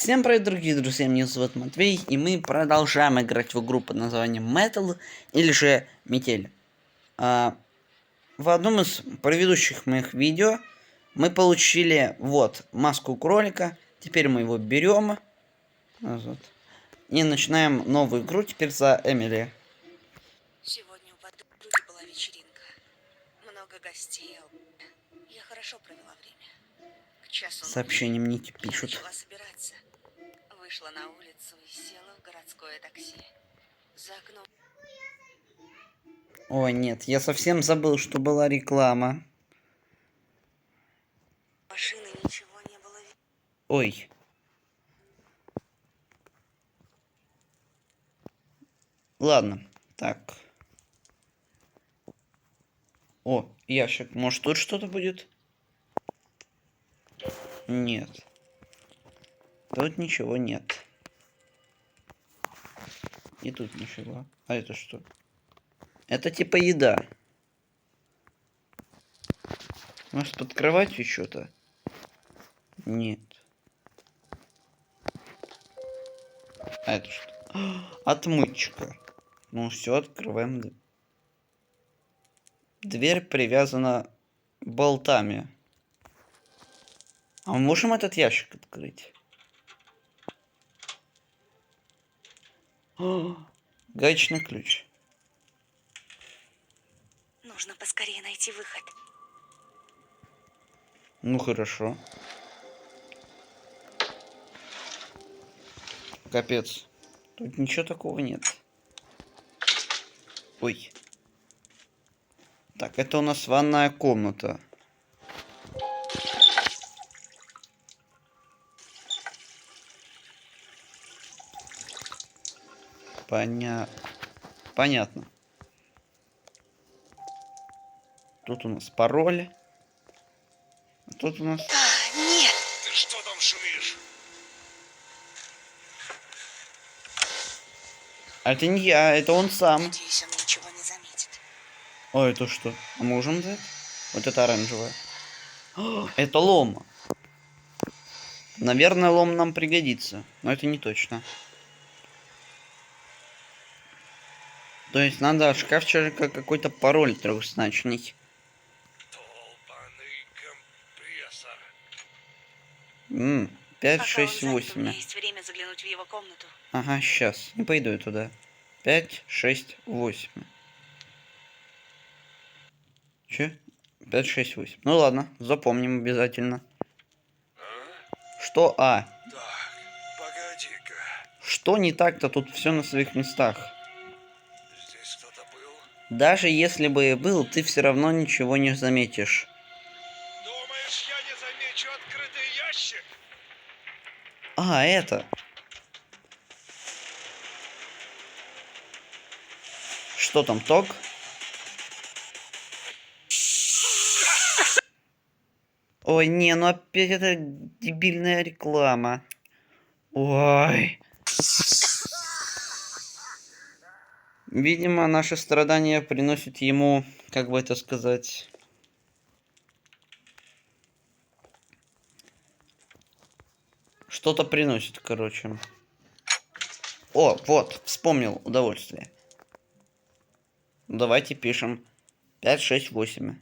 Всем привет, дорогие друзья, меня зовут Матвей, и мы продолжаем играть в игру под названием Metal, или же Метель. В одном из предыдущих моих видео мы получили, вот, маску кролика, теперь мы его берем назад, и начинаем новую игру, теперь за Эмили. Сегодня у подруги была вечеринка. Много гостей. Я хорошо провела время. К часу Сообщения мне я пишут. начала собираться. Вышла на улицу и села в городское такси. За окном Ой, нет, я совсем забыл, что была реклама. машины ничего не было видно. Ой. Ладно, так. О, ящик. Может, тут что-то будет? Нет. Тут ничего нет. И тут ничего. А это что? Это типа еда. Может, под кроватью что-то? Нет. А это что? Отмычка. Ну все, открываем. Дверь привязана болтами. А мы можем этот ящик открыть? Гаечный ключ. Нужно поскорее найти выход. Ну хорошо. Капец. Тут ничего такого нет. Ой. Так, это у нас ванная комната. Понятно. Тут у нас пароль. А тут у нас... Нет! Ты что там шумишь? А это не я, это он сам. Надеюсь, он ничего не заметит. О, это что? А можем взять? Вот это оранжевое. О, это лом. Наверное, лом нам пригодится. Но это не точно. То есть надо в шкафчика какой-то пароль трехзначный. Долбаный компрессор. 5, Пока он 6, занят, у 8. меня есть время заглянуть в его комнату. Ага, сейчас. Не пойду я туда. 5, 6, 8. Че? 5, 6, 8. Ну ладно, запомним обязательно. Что А? Так, погоди-ка. Что не так-то? Тут все на своих местах. Здесь кто-то был? Даже если бы и был, ты все равно ничего не заметишь. Думаешь, я не замечу открытый ящик? А, это. Что там, ток? Ой, не, ну опять это дебильная реклама. Ой. Видимо, наши страдания приносят ему, как бы это сказать... Что-то приносит, короче. О, вот, вспомнил удовольствие. Давайте пишем 5, 6, 8.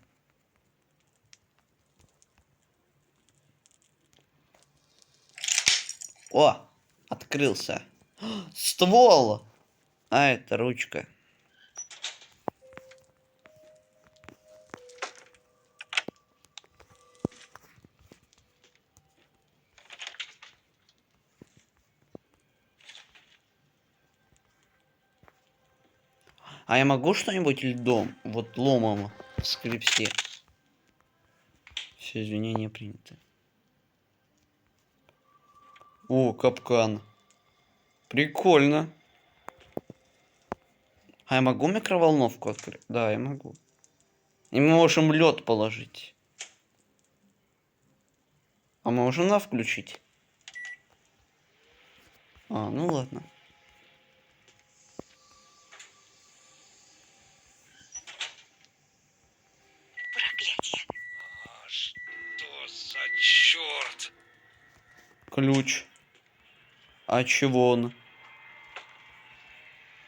О, открылся. Ствол! А, это ручка. А я могу что-нибудь льдом? Вот ломом скрепсти. Все извинения приняты. О, капкан. Прикольно. А я могу микроволновку открыть? Да, я могу. И мы можем лед положить. А можем на включить? А, ну ладно. Проклятие. А что за черт? Ключ. А чего он?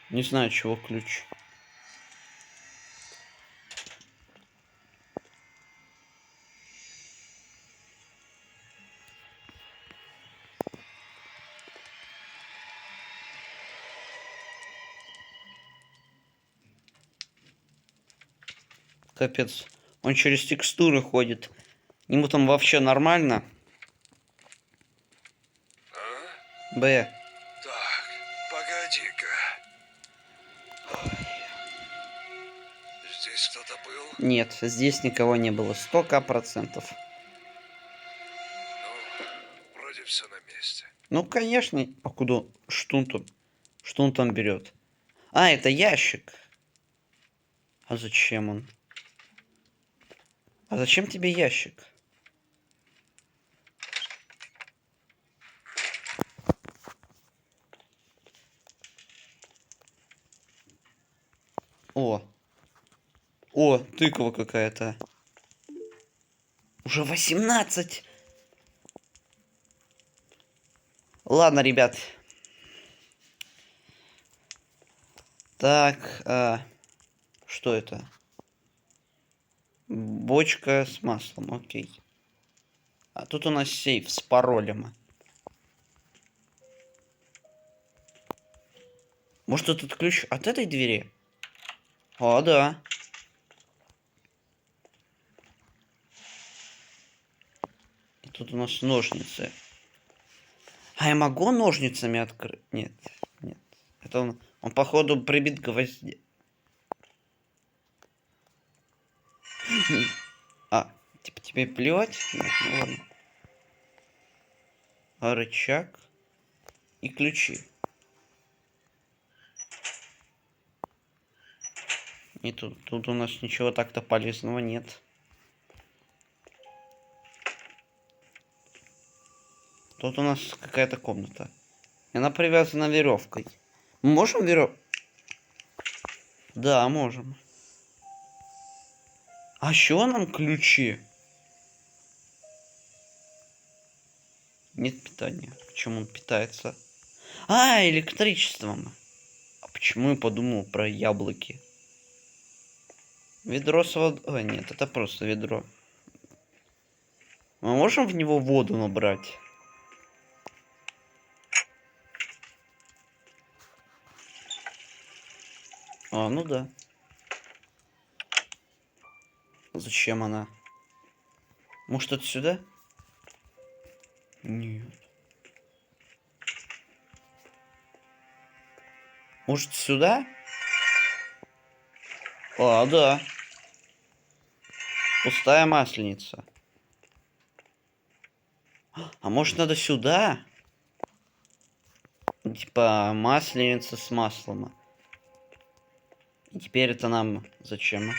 Не знаю, чего ключ. Капец. Он через текстуры ходит. Ему там вообще нормально? Б. Так, погоди-ка. Здесь кто-то был? Нет, здесь никого не было. 100%. Ну, вроде все на месте. Ну, конечно. А куда? Что он там? Что он там берет? А, это ящик. А зачем он? А зачем тебе ящик? О. О, тыква какая-то. Уже 18. Ладно, ребят. Так, что это? Бочка с маслом, окей. А тут у нас сейф с паролем. Может, этот ключ от этой двери? О, да. И тут у нас ножницы. А я могу ножницами открыть? Нет, нет. Это он походу прибит к гвозди. А, типа тебе плевать? Нет, ну ладно. А рычаг и ключи. И тут у нас ничего так-то полезного нет. Тут у нас какая-то комната. И она привязана веревкой. Мы можем Да, можем. А чего нам ключи? Нет питания. Почему он питается? А, электричеством. А почему я подумал про яблоки? Ведро с водой. Нет, это просто ведро. Мы можем в него воду набрать? А, ну да. Зачем она? Может, это сюда? Нет. Может, сюда? А, да. Пустая масленица. А может, надо сюда? Типа масленица с маслом. И теперь это нам зачем?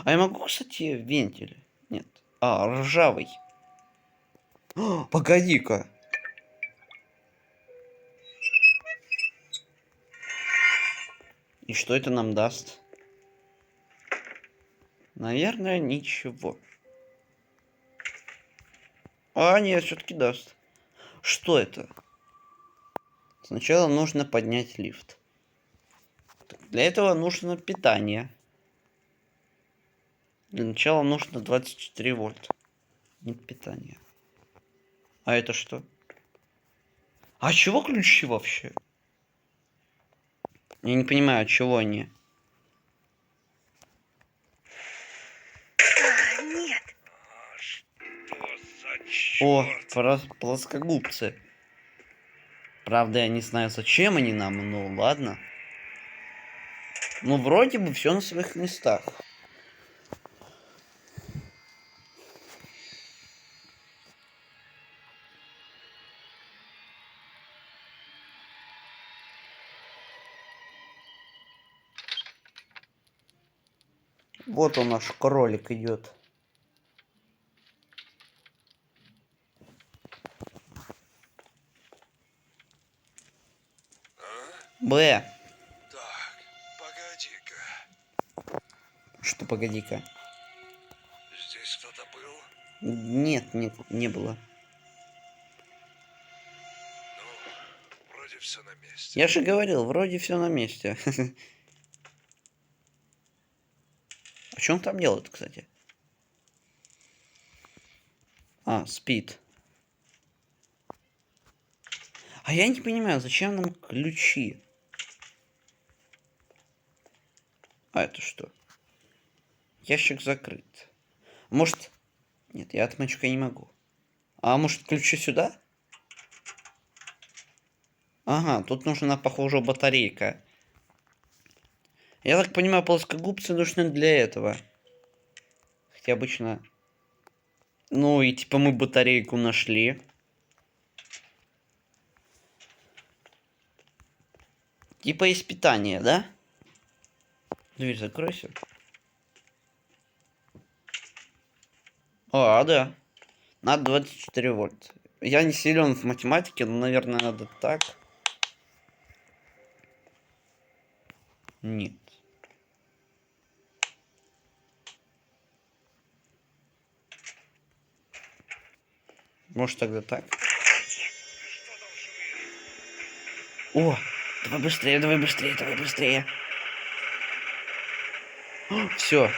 А я могу, кстати, вентиль? Нет. А, ржавый. О, погоди-ка. И что это нам даст? Наверное, ничего. А, нет, все-таки даст. Что это? Сначала нужно поднять лифт. Для этого нужно питание. Для начала нужно 24 вольта. Нет питания. А это что? А чего ключи вообще? Я не понимаю, от чего они. Нет. Что за О, черт? плоскогубцы. Правда, я не знаю, зачем они нам, но ладно. Ну, вроде бы все на своих местах. Вот он, наш кролик идет. Б. Так, погоди-ка. Что, погоди-ка. Здесь кто-то был? Нет, не было. Ну, вроде все на месте. Я же говорил, вроде все на месте. А что он там делает, кстати? А, спит. А я не понимаю, зачем нам ключи? А это что? Ящик закрыт. Может... Нет, я отмычкой не могу. А может ключи сюда? Ага, тут нужна, похоже, батарейка. Я так понимаю, плоскогубцы нужны для этого. Хотя обычно... Ну и типа мы батарейку нашли. Типа есть питание, да? Дверь закройся. А, да. Надо 24 вольт. Я не силен в математике, но, наверное, надо так. Нет. Может тогда так? О, давай быстрее, давай быстрее, давай быстрее. Все.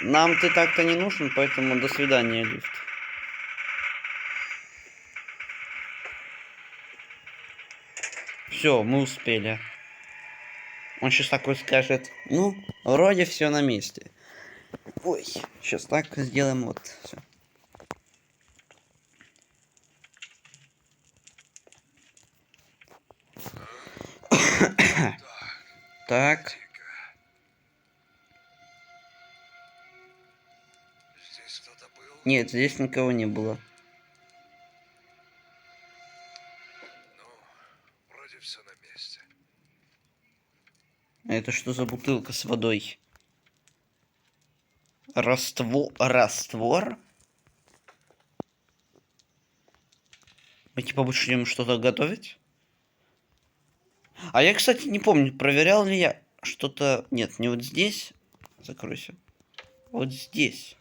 Нам ты так-то не нужен, поэтому до свидания, лифт. Все, мы успели. Он сейчас такой скажет, ну, вроде все на месте. Ой, сейчас так сделаем вот. Всё. Так. Здесь кто-то был? Нет, здесь никого не было. Ну, вроде все на месте. А это что за бутылка с водой? Раствор? Мы типа будем что-то готовить? А я, кстати, не помню, проверял ли я что-то... Нет, не вот здесь. Закройся. Вот здесь.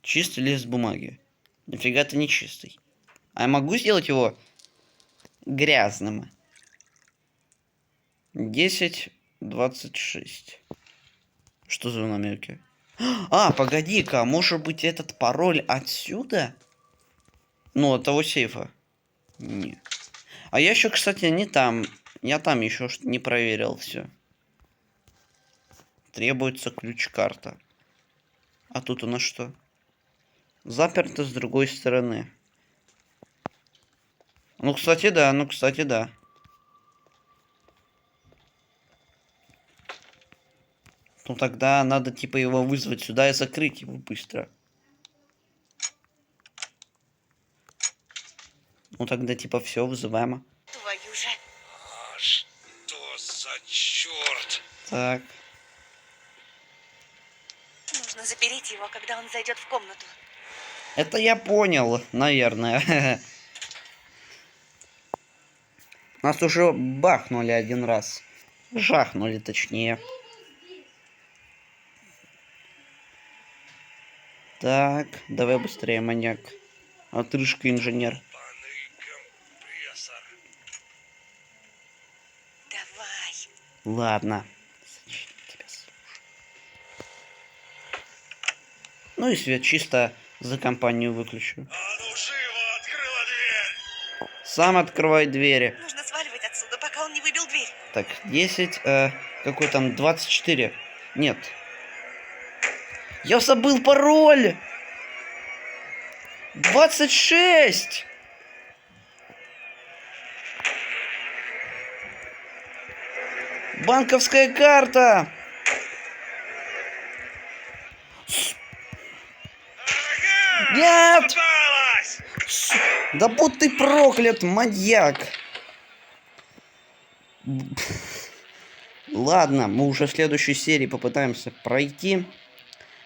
Чистый лист бумаги. Нифига ты не чистый. А я могу сделать его грязным? 10:26. Что за намеки? А, погоди-ка, может быть этот пароль отсюда? Ну, от того сейфа. Не. А я еще, кстати, не там. Я там еще не проверил все. Требуется ключ-карта. А тут у нас что? Заперто с другой стороны. Ну, кстати, да, ну, кстати, да. Ну, тогда надо, типа, его вызвать сюда и закрыть его быстро. Ну, тогда, типа, все, вызываемо. Твою же. А что за черт? Так. Нужно запереть его, когда он зайдет в комнату. Это я понял, наверное. Нас уже бахнули один раз. Жахнули, точнее. Так, давай быстрее, маньяк. Отрыжка, инженер. Баный компрессор. Давай. Ладно. Зачем тебя слушать? Ну и свет чисто за компанию выключу. А ну живо, открыла дверь! Сам открывай двери. Нужно сваливать отсюда, пока он не выбил дверь. Так, 10, какой там, 24. Нет. Я забыл пароль! 26! Банковская карта! Ага! Нет! Попалась! Да будь ты проклят, маньяк! Ладно, мы уже в следующей серии попытаемся пройти.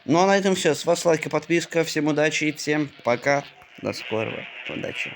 Ну а на этом все. С вас лайк и подписка. Всем удачи и всем пока. До скорого. Удачи.